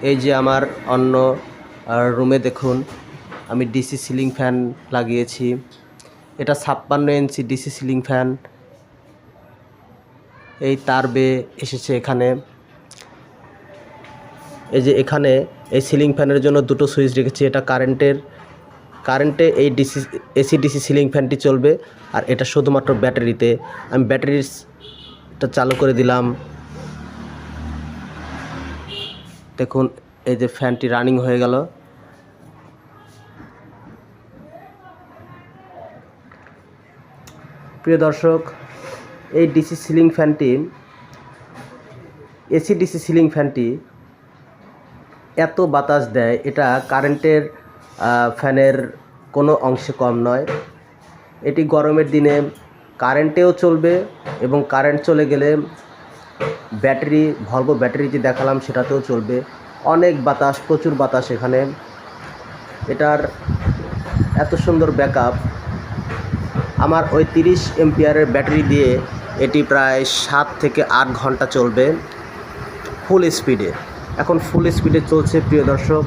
এই যে আমার অন্য রুমে দেখুন আমি ডিসি সিলিং ফ্যান লাগিয়েছি। এটা 56 ইঞ্চি ডিসি সিলিং ফ্যান। এই তার বেয়ে এসেছে এখানে। এই যে এখানে এই সিলিং ফ্যানের জন্য দুটো সুইচ রেখেছি। এটা কারেন্টে এই এসি ডিসি সিলিং ফ্যানটি চলবে, আর এটা শুধুমাত্র ব্যাটারিতে। আমি ব্যাটারিটা চালু করে দিলাম। দেখুন এই যে ফ্যানটি রানিং হয়ে গেল। প্রিয় দর্শক, এই ডিসি সিলিং ফ্যানটি, এসি ডিসি সিলিং ফ্যানটি এত বাতাস দেয়, এটা কারেন্টের ফ্যানের কোনো অংশে কম নয়। এটি গরমের দিনে কারেন্টেও চলবে এবং কারেন্ট চলে গেলে ব্যাটারি, ভলভো ব্যাটারি যে দেখালাম সেটাতেও চলবে। অনেক বাতাস, প্রচুর বাতাস এখানে। এটার এত সুন্দর ব্যাকআপ। আমার ওই 30 এম্পিয়ারের ব্যাটারি দিয়ে এটি প্রায় 7 থেকে 8 ঘন্টা চলবে ফুল স্পিডে। এখন ফুল স্পিডে চলছে প্রিয় দর্শক।